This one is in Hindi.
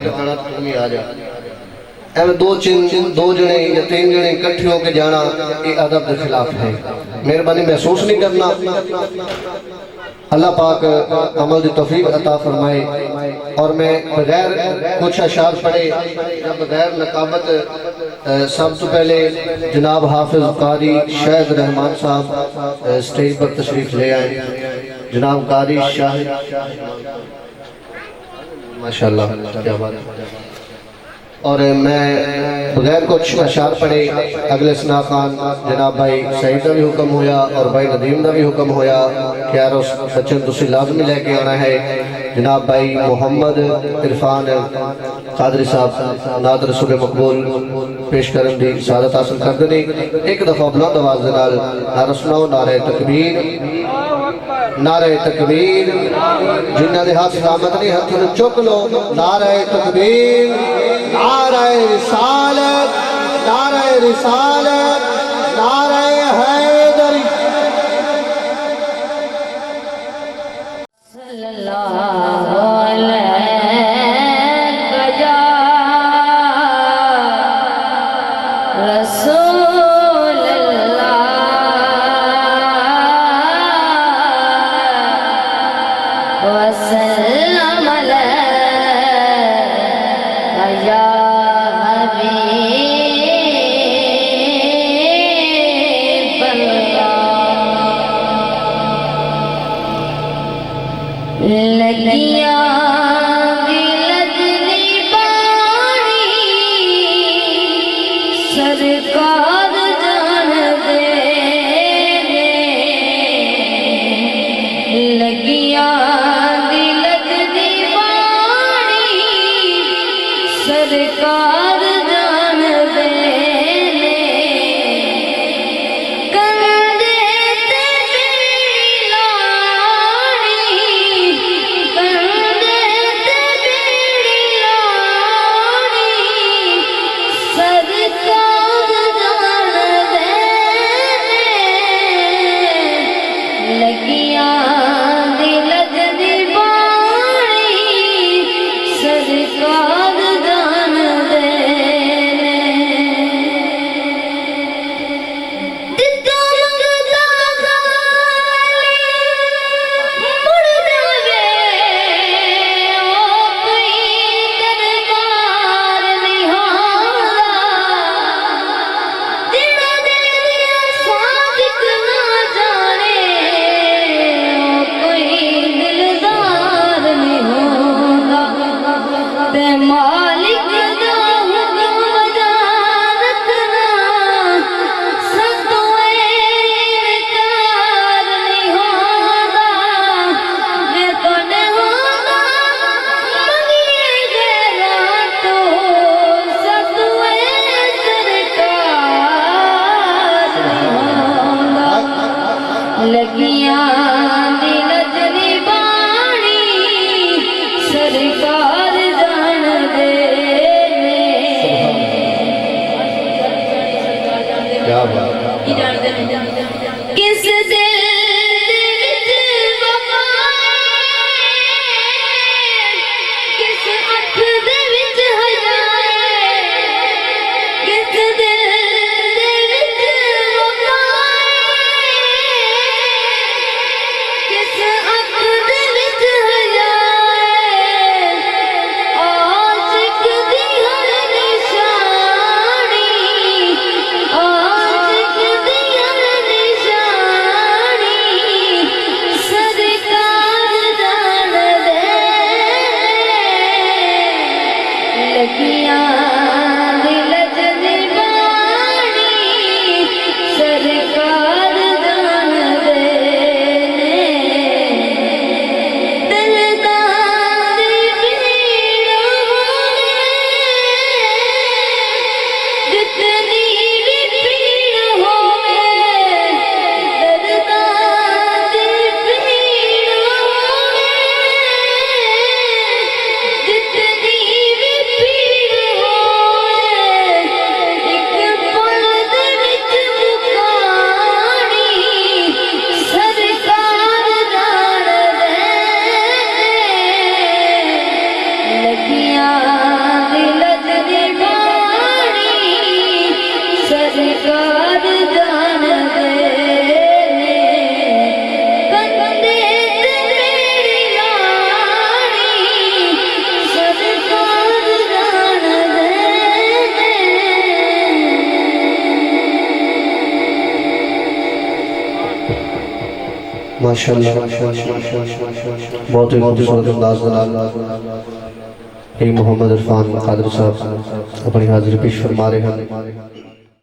खाना तुम ही आ जा। एवं दो जने या तीन जने इकट्ठे होकर जाना ये अदब के खिलाफ है। मेहरबानी महसूस नहीं करना। अल्लाह पाक अमल की तौफीक अता फरमाए। और मैं बगैर कुछ अशार पढ़े या बगैर नकाबत सब तो पहले जनाब हाफिज कारी शाहिद रहमान साहब स्टेज पर तशरीफ ले आए। जनाब कारी शाहिद माशाल्लाह क्या बात है। और मैं बगैर कुछ अशार पढ़े अगले सना खान जनाब भाई सईद का भी हुक्म होया और भाई नदीम का भी हुक्म होया कि यार उस बच्चन तुसी लाजमी लेके आना है। जनाब भाई मोहम्मद इरफान कादरी साहब नात रसूल मकबूल पेश करन दी सादत हासिल करते हैं। एक दफ़ा बुलंद आवाज़ दे नाल नारा सुनाओ, नारे तकबीर, नारे तकबीर। जिन्हां दे हाथ सलामत नहीं हाथ नूं चुक लो। नारे तकबीर, नारे रिसालत, नारे रिसालत, नारे हैदरी। सल्लल्लाहु अलैहि रसूल अल्लाह वसल्लम अलैहि या हबीब अल्लाह। लगिया सरकार जान दे लगिया दिलक दी बाणी सरकार जान दे कंधे ते बेड़ी लानी कंधे ते बेड़ी लानी सरकार लगिया दिलक दी बाणी सरकार जान दे दिता मंगता खाली मुड़ जावे ओ कोई दरबार नहीं होगा जिना दिल दिया सादिक ना जाने ओ कोई दिलदार नहीं होगा ते मालिक दा हुक्म बजा रखना सतों इनकार नहीं होगा मैं तोड़े होगा मंगिए गैरा तो सतों सरकार नहीं होगा लगिया दिलक दी बाणी सरकार जान दे क्या बात किस दिल दे विच वफा किस अख दे विच हया किस दिल दे विच वफा किस अख दे विच हया आशिक दी हर निशानी आशिक दी हर निशानी सरकार जान दे लगिया दिलक दी बाणी सरकार जान दे दिलदार दी भीड़ होवे जितनी भी भीड़ होवे दिलदार दी भीड़ होवे जितनी भी भीड़ होवे माशाअल्लाह बहुत ही खूबसूरत अंदाज के नाल मोहम्मद इरफान कादरी साहब अपनी हाजिरी पेश फरमा रहे हैं।